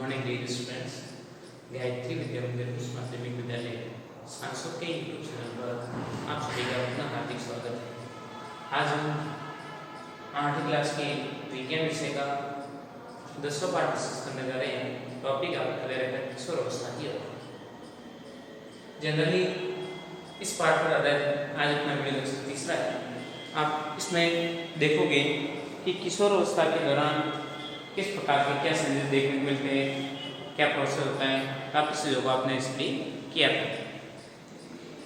Morning dear students. Gayatri Vidya Mandir उच्च माध्यमिक विद्यालय सांसद के यूट्यूब चैनल पर आप सभी का अपना हार्दिक स्वागत है। आज हम 8वीं क्लास के विज्ञान विषय का 10वां पाठ डिस्कस करने जा रहे हैं। टॉपिक आपका ले रहा है किशोर अवस्था की अवधि। जनरली इस पाठ पर आधारित आज अपना वीडियो लेक्चर तीसरा है। आप इसमें देखोगे कि किशोर अवस्था के दौरान किस प्रकार के क्या संदेश देखने को मिलते हैं, क्या प्रोसेस होता है, काफ़ी चीज़ों को आपने स्टडी किया था।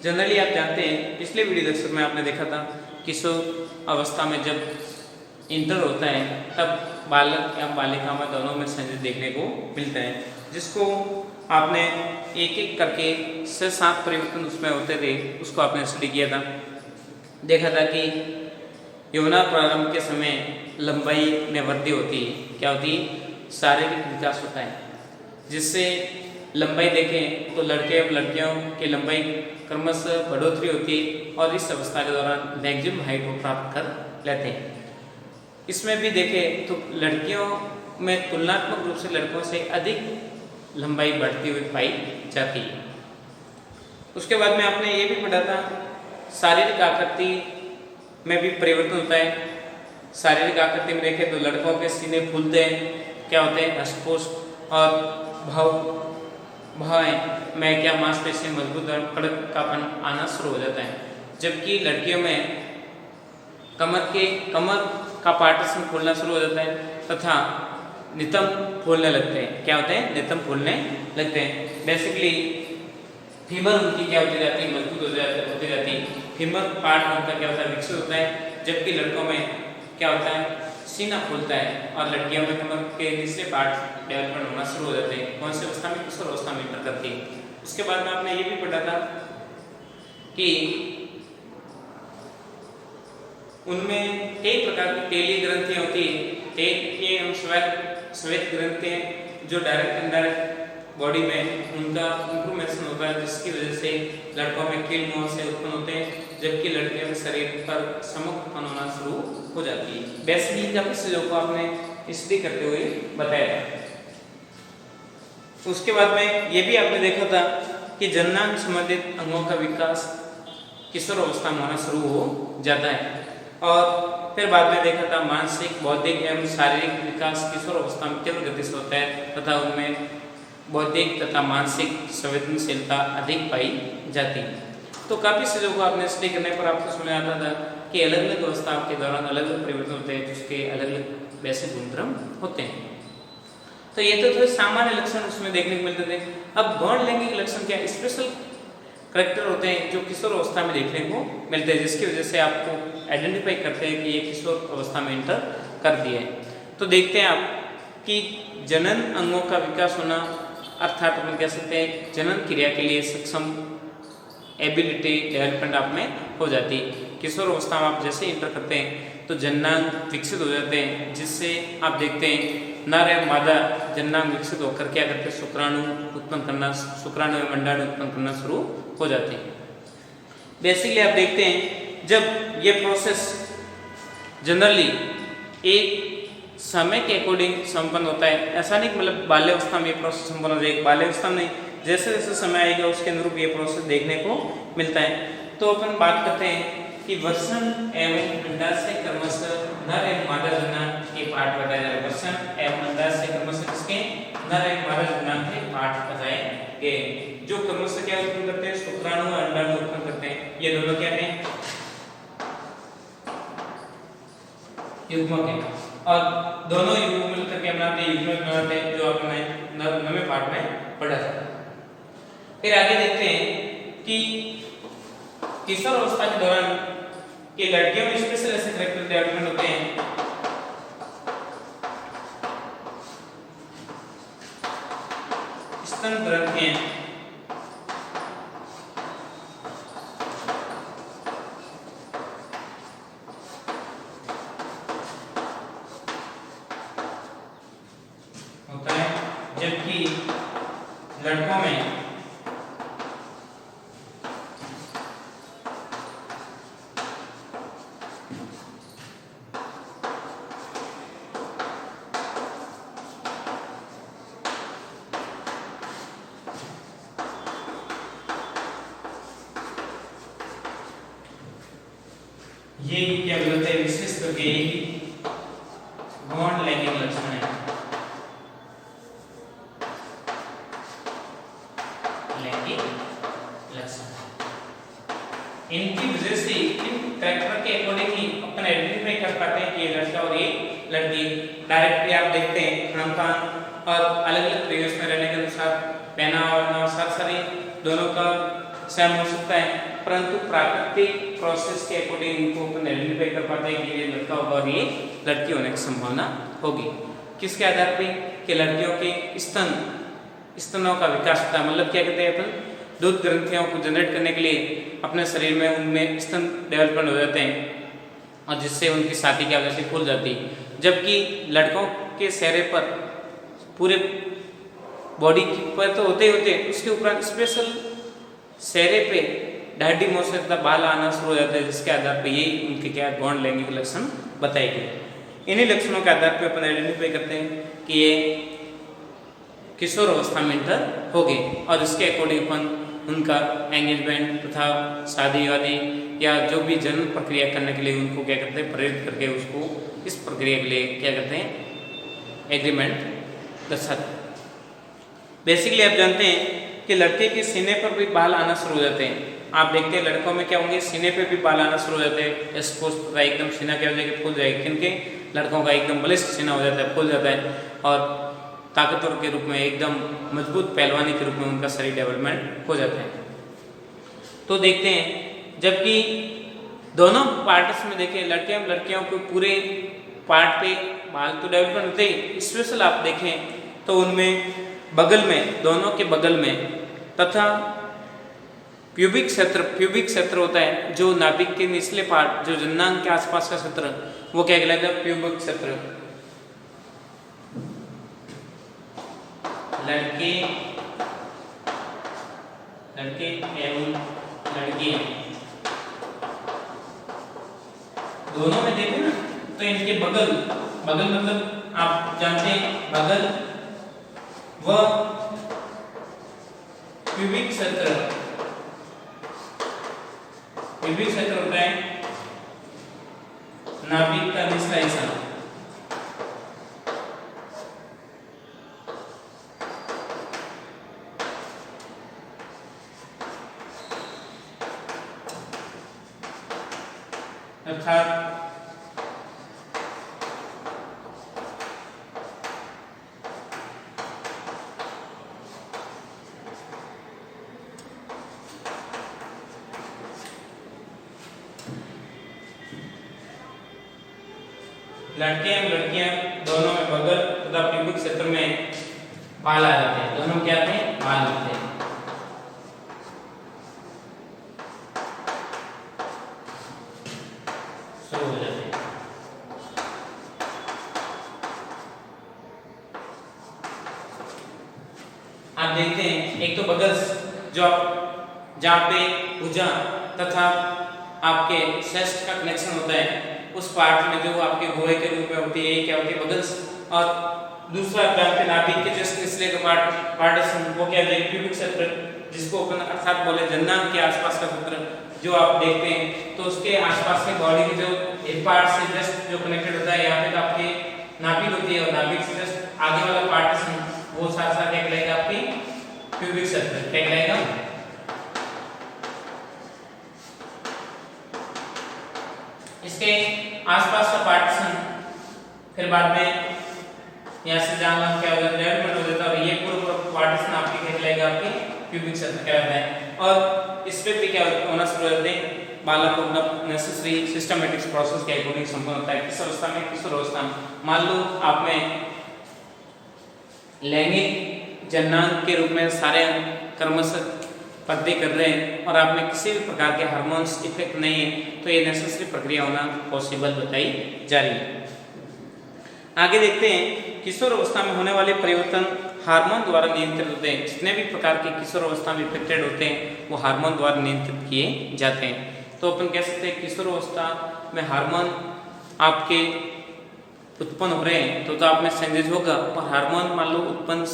जनरली आप जानते हैं पिछले वीडियो लेक्चर में आपने देखा था किशोर अवस्था में जब इंटर होता है तब बालक या बालिका में दोनों में संदेश देखने को मिलता है, जिसको आपने एक एक करके 6-7 परिवर्तन उसमें होते थे, उसको आपने स्टडी किया था। देखा था कि यौवना प्रारंभ के समय लंबाई में वृद्धि होती है। क्या होती है? शारीरिक विकास होता है, जिससे लंबाई देखें तो लड़के और लड़कियों की लंबाई क्रमशः बढ़ोतरी होती है और इस अवस्था के दौरान मैक्सिमम हाइट को प्राप्त कर लेते हैं। इसमें भी देखें तो लड़कियों में तुलनात्मक रूप से लड़कों से अधिक लंबाई बढ़ती हुई पाई जाती है। उसके बाद में आपने ये भी पढ़ा था शारीरिक आकृति में भी परिवर्तन होता है। शारीरिक आकृति में देखें तो लड़कों के सीने फूलते हैं, क्या होते हैं? हष्ट-पुष्ट, और भाव में क्या मांसपेशियां मजबूत और कड़कपन आना शुरू हो जाता है, जबकि लड़कियों में कमर का पार्टीशन फूलना शुरू हो जाता है तथा नितंब फूलने लगते हैं। क्या होते हैं? नितंब फूलने लगते हैं। बेसिकली फीमर उनकी क्या होती जाती है? मजबूत होती जाती है। फीमर पार्ट उनका क्या होता है? विकसित होता है, जबकि लड़कों में क्या होता है? सीना फूलता है और लड़कियों में कमर के निचले पार्ट डेवलपमेंट होना शुरू हो जाते हैं। कौन सी अवस्था में? किशोर अवस्था में इंटर करती है। उसके बाद में आपने ये भी पढ़ा था कि उनमें कई प्रकार की तेलीय ग्रंथियां होती है। ये श्वेत ग्रंथियां जो डायरेक्ट इनडायरेक्ट बॉडी में उनका इंप्रूवमेंट होता है, जिसकी वजह से लड़कों में कील मुंह से उत्पन्न होते हैं, जबकि लड़कियों के शरीर पर समक उत्पन्न होना शुरू हो जाती है। बेसिकली काफी चीजों को आपने स्टडी करते हुए बताया था। उसके बाद में ये भी आपने देखा था कि जननांग संबंधित अंगों का विकास किशोर अवस्था में होना शुरू हो जाता है, और फिर बाद में देखा था मानसिक, बौद्धिक एवं शारीरिक विकास किशोर अवस्था में तीव्र गति से होता है तथा उनमें बौद्धिक तथा मानसिक संवेदनशीलता अधिक पाई जाती है। तो काफ़ी चीज़ों को आपने स्टडी करने पर आपको समझ आता था कि अलग अलग अवस्था के दौरान अलग अलग परिवर्तन होते हैं, जिसके अलग अलग वैसे गुणधर्म होते हैं। तो ये तो थे सामान्य लक्षण उसमें देखने को मिलते थे। अब गौण लैंगिक लक्षण क्या स्पेशल करेक्टर होते हैं जो किशोर अवस्था में देखने को मिलते हैं, जिसकी वजह से आपको आइडेंटिफाई करते हैं कि ये किशोर अवस्था में इंटर कर दिया है। तो देखते हैं आप कि जनन अंगों का विकास होना, अर्थात अपन कह सकते हैं जनन क्रिया के लिए सक्षम एबिलिटी डेवलपमेंट आप में हो जाती है। किशोर अवस्था में आप जैसे इंटर करते हैं तो जननांग विकसित हो जाते हैं, जिससे आप देखते हैं नर एवं मादा जननांग विकसित होकर क्या करते हैं? शुक्राणु उत्पन्न करना, शुक्राणु एवं अंडाणु उत्पन्न करना शुरू हो जाते हैं। बेसिकली आप देखते हैं जब ये प्रोसेस जनरली एक समय के अकॉर्डिंग संपन्न होता है। ऐसा नहीं मतलब बाल्यावस्था में ये प्रोसेस संपन्न हो जाएगा, बाल्यावस्था में जैसे जैसे समय आएगा उसके अनुरूप ये प्रोसेस देखने को मिलता है। तो अपन बात करते हैं कि वर्षण एवं अंडाशय क्रमशः नर एवं मादा जननांग के पार्ट बताए जा रहे हैं। वर्षण एवं अंडाशय क्रमशः किसके? नर एवं मादा जननांग के पार्ट बताए गए, जो क्रमशः क्या उत्पन्न करते हैं? शुक्राणु और अंडाणु उत्पन्न करते हैं। ये दोनों क्या हैं? युग्मक है, और दोनों युग्म मिलकर के बनाते हैं युग्मक बनाते हैं, जो आपने 9वें पार्ट में पढ़ा था। फिर आगे देखते हैं कि किशोर अवस्था के दौरान के लड़कियों में स्पेशल ऐसे करेक्टर डेवलपमेंट होते हैं। स्तन ग्रंथियां होता है, जबकि लड़कों में ये क्या बोलते हैं, विशेष करके गौण लैंगिक लक्षण है। लैंगिक लक्षण इनकी वजह से इन कैरेक्टर के अकॉर्डिंग ही अपन आइडेंटिफाई कर पाते हैं कि ये लड़का और ये लड़की। डायरेक्टली आप देखते हैं खान पान और अलग अलग प्रदेश में रहने के अनुसार पहनावा और सारी दोनों का सेम हो सकता है, परंतु प्राकृतिक प्रोसेस के अकॉर्डिंग इनको अपन आइडेंटिफाई कर पाते हैं कि ये लड़का होगा और ये लड़की होने की संभावना होगी। किसके आधार पे? कि लड़कियों के स्तनों का विकास होता है। मतलब क्या कहते हैं अपन, दूध ग्रंथियों को जनरेट करने के लिए अपने शरीर में उनमें स्तन डेवलपमेंट हो जाते हैं और जिससे उनकी छाती क्या वजह से खुल जाती है। जबकि लड़कों के चेहरे पर पूरे बॉडी पर तो होते ही होते, उसके उपरांत स्पेशल चेहरे पे ढाडी मोसे तक बाल आना शुरू हो जाता है, जिसके आधार पर ये उनके क्या गौण लैंगिक लक्षण बताए गए। इन्हीं लक्षणों के आधार पर अपन आइडेंटिफाई करते हैं कि ये किशोर अवस्था में इंटर हो गए और इसके अकॉर्डिंग अपन उनका एंगेजमेंट तथा शादी वादी या जो भी जन्म प्रक्रिया करने के लिए उनको क्या करते हैं, प्रेरित करके उसको इस प्रक्रिया के लिए क्या करते हैं, एग्रीमेंट दर्शाते हैं। बेसिकली आप जानते हैं कि लड़के के सीने पर भी बाल आना शुरू हो जाते हैं। आप देखते हैं लड़कों में क्या होंगे, सीने पे भी बाल आना शुरू हो जाते हैं। स्पोर्ट्स तथा एकदम सीना क्या हो जाएगा, फूल जाएगा। किनके? लड़कों का एकदम बलिष्ठ सीना हो जाता है, फूल जाता है और ताकतवर के रूप में, एकदम मजबूत पहलवानी के रूप में उनका शरीर डेवलपमेंट हो जाता है। तो देखते हैं जबकि दोनों पार्ट्स में देखें, लड़कियों को पूरे पार्ट पे बाल तो डेवलपमेंट होते ही, स्पेशल आप देखें तो उनमें बगल में, दोनों के बगल में तथा प्यूबिक क्षेत्र होता है, जो नाभिक के निचले पार्ट, जो जन्नांग के आसपास का क्षेत्र, वो क्या कहलाता है, प्यूबिक क्षेत्र। लड़के एवं लड़कियां दोनों में देखें ना, तो इनके बगल मतलब आप जानते हैं बगल व प्यूबिक क्षेत्र होता है नाभिक का निचला हिस्सा। अर्थात लड़के एवं लड़कियां दोनों में बगल तथा प्यूबिक क्षेत्र में बाल आ जाते हैं। दोनों क्या आते हैं, बाल आते हैं। शुरू हो जाते हैं। आप देखते हैं एक तो बगल जो आप जहाँ पे भुजा तथा आपके चेस्ट का कनेक्शन होता है, उस पार्ट में जो आपके गोए के रूप में होती है, क्या होती है, बगल्स। और दूसरा आपके नाभिक के जस्ट निचले का पार्ट वो क्या है, प्यूबिक क्षेत्र, जिसको अपन अर्थात बोले जन्नांग के आसपास का क्षेत्र जो आप देखते हैं। तो उसके आसपास के बॉडी के जो एक पार्ट से जस्ट जो कनेक्टेड होता है, यहाँ पे आपके नाभिक होती है और नाभिक से जस्ट आगे वाला पार्ट वो साथ साथ क्या कहलाएगा, आपकी प्यूबिक क्षेत्र क्या कहलाएगा। इसके आसपास का पार्टीशन फिर बाद में यहाँ से जहाँ क्या होगा, डेवलपमेंट हो जाता है और ये पूरा पार्टीशन आपके क्या कहलाएगा, आपके प्यूबिक क्षेत्र कहलाता है। और इस पे भी क्या होना शुरू हो जाते हैं, बालक को अपना नेसेसरी सिस्टमेटिक प्रोसेस के अकॉर्डिंग संपन्न होता है। किस अवस्था में, किशोर अवस्था में। मान लो आप में लैंगिक जन्नांग के रूप में सारे क्रमशः वृद्धि कर रहे हैं और आप में किसी भी प्रकार के हार्मोन्स इफेक्ट नहीं है, तो ये नेसेसरी प्रक्रिया होना पॉसिबल बताई जा रही है। आगे देखते हैं किशोर अवस्था में होने वाले परिवर्तन हार्मोन द्वारा नियंत्रित होते हैं। जितने भी प्रकार के किशोर अवस्था में इफेक्टेड होते हैं वो हार्मोन द्वारा नियंत्रित किए जाते हैं। तो अपन कह सकते हैं किशोर अवस्था में हार्मोन आपके उत्पन्न हो रहे हैं तो आप में चेंजेस होगा, और हार्मोन मान लो उत्पन्न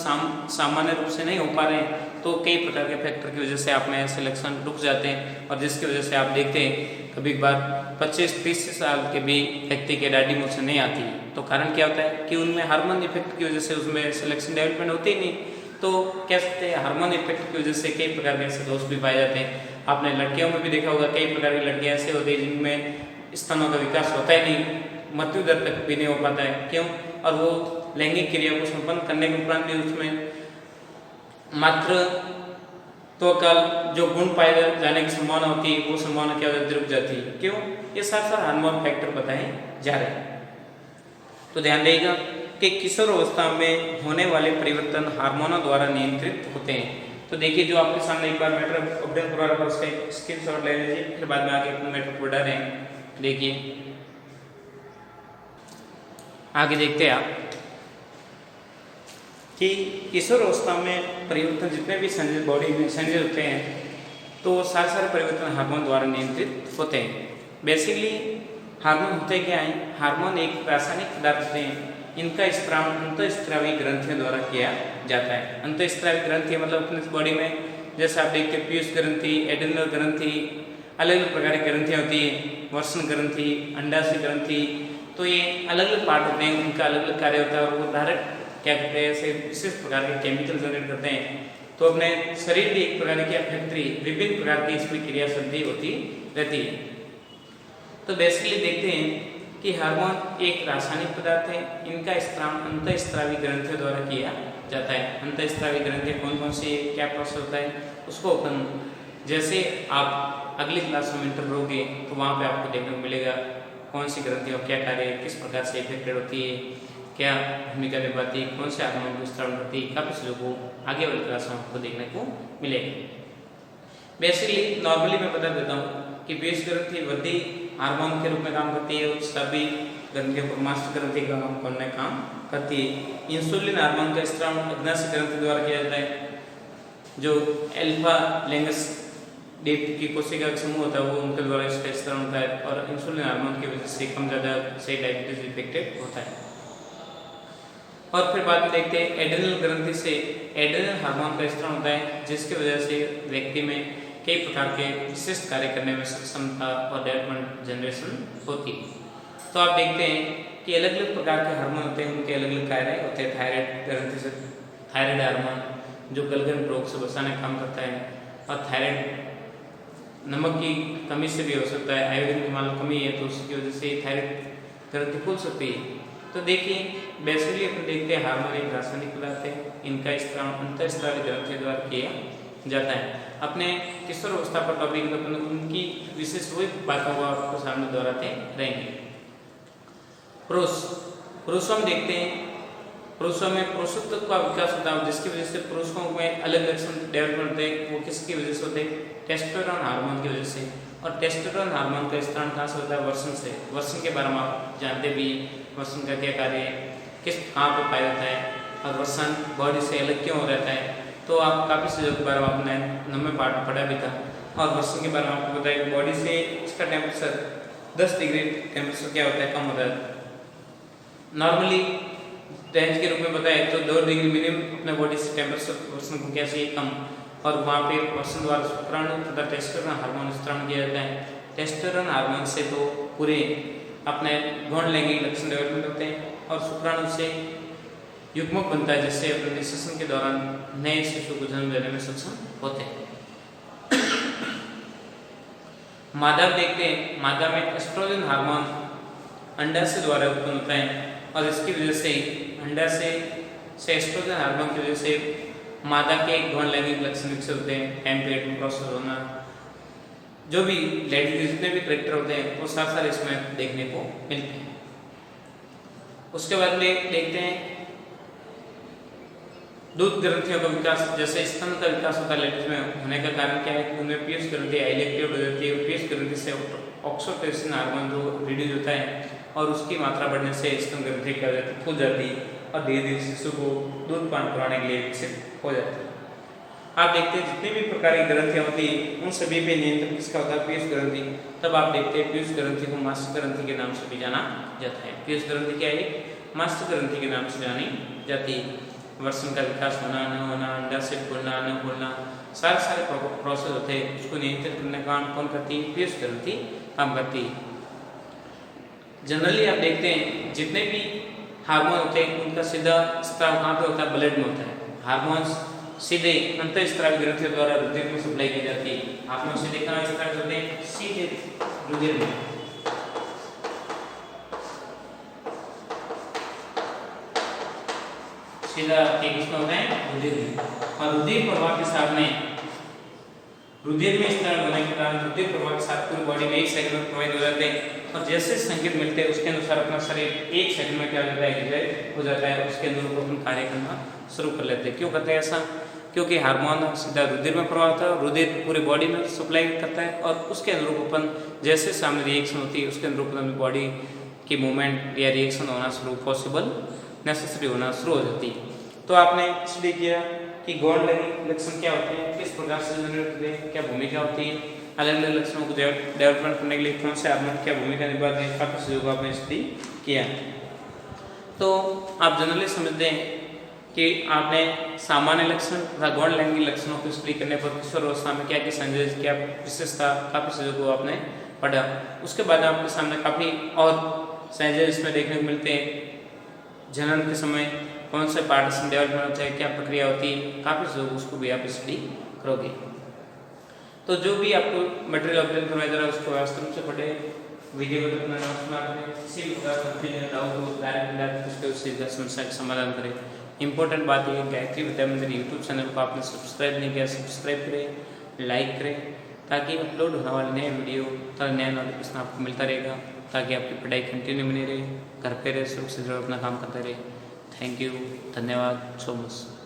सामान्य रूप से नहीं हो पा रहे हैं तो कई प्रकार के फैक्टर की वजह से आप में ऐसे लक्षण रुक जाते हैं और जिसकी वजह से आप देखते हैं कभी बार 25-30 साल के भी व्यक्ति के दाढ़ी मूंछ नहीं आती, तो कारण क्या होता है कि उनमें हार्मोन इफेक्ट की वजह से उसमें सिलेक्शन डेवलपमेंट होती ही नहीं। तो कह सकते हैं हार्मोन इफेक्ट की वजह से कई प्रकार के ऐसे दोष भी पाए जाते हैं। आपने लड़कियों में भी देखा होगा, कई प्रकार की लड़कियां ऐसे होती है जिनमें स्तनों का विकास होता ही नहीं, मृत्यु दर तक भी नहीं हो पाता है। क्यों? और वो लैंगिक क्रिया को संपन्न करने के उपरांत भी उसमें मात्र तो कल जो गुण पाए जाने की संभावना होती है वो संभावना क्या होती है, रुक जाती है। क्यों? ये साथ साथ हार्मोन फैक्टर बताए जा रहे हैं। तो ध्यान देगा कि किशोर अवस्था में होने वाले परिवर्तन हार्मोनों द्वारा नियंत्रित होते हैं। तो देखिए जो आपके सामने एक बार मैटर अपडेट करवा रहा था उसका स्क्रीनशॉट ले लीजिए, फिर बाद में आगे अपने मैटर को बढ़ा रहे हैं। देखिए आगे देखते हैं आप कि किशोर अवस्था में परिवर्तन जितने भी संयोजित बॉडी में संयोजित होते हैं तो सारे परिवर्तन हार्मोन द्वारा नियंत्रित होते हैं। बेसिकली हार्मोन होते क्या हैं? हार्मोन एक रासायनिक पदार्थ होते हैं, इनका स्त्राव अंतःस्त्रावी ग्रंथियों द्वारा किया जाता है। अंतःस्त्रावी ग्रंथि मतलब अपने बॉडी में जैसे आप देखते हैं पीयूष ग्रंथि, एड्रिनल ग्रंथि, अलग अलग प्रकार की ग्रंथियाँ होती है, वर्षण ग्रंथि, अंडाशय ग्रंथि। तो ये अलग अलग पार्ट होते हैं, उनका अलग अलग कार्य होता है और वो डायरेक्ट क्या करते हैं, ऐसे विशेष प्रकार के केमिकल जनरेट करते हैं। तो अपने शरीर भी एक प्रकार की अभिनेत्री विभिन्न प्रकार की इसमें क्रिया संधि होती रहती है। तो बेसिकली देखते हैं कि हार्मोन एक रासायनिक पदार्थ है, इनका स्त्राव अंतःस्त्रावी ग्रंथियों द्वारा किया जाता है। अंतःस्त्रावी ग्रंथियाँ कौन कौन सी, क्या प्रोसेस होता है उसको अपन जैसे आप अगली क्लास में इंटर करोगे तो वहाँ पे आपको देखने को मिलेगा कौन सी ग्रंथियों क्या कार्य, किस प्रकार से इफेक्टेड होती है, क्या भूमिका निभाती है, कौन से हार्मोन को स्त्राव करती है, काफ़ी चीज़ों को आगे वाली क्लास में आपको देखने को मिलेगा। बेसिकली नॉर्मली मैं बता देता हूँ कि पीयूष ग्रंथि वृद्धि हार्मोन के रूप में काम करती है और सभी ग्रंथियों पर मास्टर ग्रंथि का काम करती है। इंसुलिन हार्मोन का स्त्राव अग्नाशय ग्रंथि द्वारा किया जाता है। जो अल्फा लेंगस डीप की कोशिका का समूह होता है वो उनके द्वारा इसका स्त्राव होता है और इंसुलिन हार्मोन की वजह से कम ज़्यादा से डायबिटीज इफेक्टेड होता है। और फिर बाद में देखते हैं एड्रिनल ग्रंथि से एड्रिनल हार्मोन का स्त्राव होता है जिसकी वजह से व्यक्ति में कई प्रकार के विशिष्ट कार्य करने में सक्षमता और डेवलपमेंट जनरेशन होती है। तो आप देखते हैं कि अलग अलग प्रकार के हार्मोन होते हैं, उनके अलग अलग कार्य होते हैं। थायराइड ग्रंथि से थायराइड हार्मोन जो गलगन रोग से बचाने का काम करता है और थायराइड नमक की कमी से भी हो सकता है, आयोडीन की मान लो कमी है तो उसकी वजह से थायराइड ग्रंथि खुल सकती है। तो देखिए बेसिकली अपन देखते हैं हार्मोन एक रासायनिक पदार्थ है, इनका स्त्राव अंतःस्त्रावी ग्रंथि द्वारा किया जाता है। अपने किशोर अवस्था पर टॉपिक अपन उनकी विशेष वही बातों को आपको सामने दोहराते रहेंगे। पुरुषों में देखते हैं, पुरुषों में पुरुषत्व का विकास होता है जिसकी वजह से पुरुषों में अलग लक्षण डेवलपमेंट होते हैं। वो किसकी वजह से होते हैं? टेस्टोस्टेरोन हार्मोन की वजह से। और टेस्टोस्टेरोन हार्मोन का स्त्राव कहाँ से होता है? वर्षण से। वर्षण के बारे में आप जानते भी, वर्षण का क्या कार्य है, किस कहाँ पर पाया जाता है और वर्षण बॉडी से अलग क्यों हो रहता है। तो आप काफ़ी चीज़ों के बारे में आपने 9वें पार्ट में पढ़ा भी था। और वर्षण के बारे में आपको बताया कि बॉडी से इसका टेम्परेचर 10 डिग्री टेम्परेचर क्या होता है, कम होता है। नॉर्मली रेंज के रूप में बताया तो 2 डिग्री मिनिमम अपने बॉडी से टेम्परेचर वर्षण को क्या चाहिए, कम। और वहाँ पे वर्षण द्वारा शुक्राणु तथा टेस्टोस्टेरोन हार्मोन स्त्राव किया जाता है। टेस्टोस्टेरोन हार्मोन से तो पूरे अपने गौण लैंगिक लक्षण डेवलपमेंट होते हैं और शुक्राणु से युग्मक बनता है जिससे अपने निषेचन के दौरान नए शिशु को जन्म देने में सक्षम होते हैं। मादा देखते हैं, मादा में एस्ट्रोजन हार्मोन अंडाशय द्वारा उत्पन्न होता है और इसकी वजह से अंडाशय से एस्ट्रोजन हार्मोन की वजह से मादा के गौण लैंगिक लक्षण विकसित होते हैं। एम्पेट प्रोसेस होना, जो भी लेडीज जितने भी करेक्टर होते हैं वो साथ इसमें देखने को मिलते हैं। उसके बाद में देखते हैं दूध ग्रंथियों का विकास। जैसे स्तन का विकास होता है लेडीज में, होने का कारण क्या है कि उनमें पीयूष ग्रंथि हाईली एक्टिव हो जाती है। पीयूष ग्रंथि से ऑक्सीटोसिन हार्मोन जो रिड्यूस होता है और उसकी मात्रा बढ़ने से स्तन ग्रंथि क्या हो जाती है, फूल जाती है और धीरे धीरे शिशु को दूध पान कराने के लिए विकसित हो जाती है। आप देखते हैं जितनी भी प्रकार की ग्रंथियाँ होती हैं उन सभी पे नियंत्रण किसका होता है? पीयूष ग्रंथि। तब आप देखते हैं पीयूष ग्रंथि को मास्टर ग्रंथि के नाम से भी जाना जाता है। पीयूष ग्रंथि क्या है? मास्टर ग्रंथि के नाम से जानी जाती है। वर्षण का विकास होना, न होना, अंडा से फूलना, न फूलना, सारे प्रोसेस होते हैं। उसको नियंत्रित करने का काम कौन करती है? पीयूष ग्रंथि काम करती है। जनरली आप देखते हैं जितने भी हार्मोन होते हैं उनका सीधा स्त्राव कहाँ पे होता है, ब्लड में होता है। हार्मोन्स सीधे अंतःस्रावी ग्रंथियों द्वारा रुधिर में सप्लाई की जाती है। हार्मोन सीधे कहाँ एक्सक्रीट होते हैं, सीधे रुधिर में। सीधा एक इसमें होता है रुधिर में, और रुधिर प्रवाह के साथ में रुधिर में स्त्राव होने के कारण रुधिर प्रवाह के साथ पूरी बॉडी में 1 सेकंड में प्रवाहित हो जाते हैं, और जैसे संकेत मिलते हैं उसके अनुसार अपना शरीर 1 सेकंड में क्या हो जाता है, एग्जॉस्ट हो जाता है, उसके अनुरूप अपन कार्य करना शुरू कर लेते हैं। क्यों करते हैं ऐसा, क्योंकि हार्मोन सीधा रुधिर में प्रवाह होता है, रुधिर पूरी बॉडी में सप्लाई करता है, और उसके अनुरूप अपन जैसे सामने रिएक्शन होती है उसके अनुरूप अपनी बॉडी की मूवमेंट या रिएक्शन होना शुरू पॉसिबल नेसेसरी होना शुरू हो जाती है। तो आपने स्टडी किया कि गौण लैंगिक लक्षण क्या होते हैं, किस प्रकार से जनरेट होते हैं, क्या भूमिका होती है, अलग अलग लक्षणों को डेवलपमेंट करने के लिए कौन से हार्मोन क्या भूमिका निभाते हैं, काफी चीज़ों को आपने स्टडी किया। तो आप जनरली समझते हैं कि आपने सामान्य लक्षण तथा गौण लैंगिक लक्षणों को स्टडी करने पर किशोर अवस्था में क्या क्या संदेश, क्या विशेषता, काफ़ी चीज़ों को आपने पढ़ा। उसके बाद आपके सामने काफ़ी और संदेश इसमें देखने को मिलते हैं। जनन के समय कौन से पार्टीशन डेवलपमेंट होता है, क्या प्रक्रिया होती है, काफ़ी चीज़ों उसको भी आप स्टडी करोगे। तो जो भी आपको मटेरियल अपडेट करवाया जा रहा है उसको वास्तव रूप से पढ़े, वीडियो को अपना नोट्स मार करें, किसी भी प्रकार का कंफ्यूजन डाउट हो डायरेक्ट उसके उससे समस्या का समाधान करें। इंपॉर्टेंट बात यह है गायत्री विद्या मंदिर यूट्यूब चैनल को आपने सब्सक्राइब नहीं किया, सब्सक्राइब करें, लाइक करें, ताकि अपलोड होने वाले नए वीडियो तथा नया नोटिफिकेशन आपको मिलता रहेगा, ताकि आपकी पढ़ाई कंटिन्यू बनी रहे, घर पे रहे, सुरक्षित अपना काम करते रहे। थैंक यू, धन्यवाद सो मच।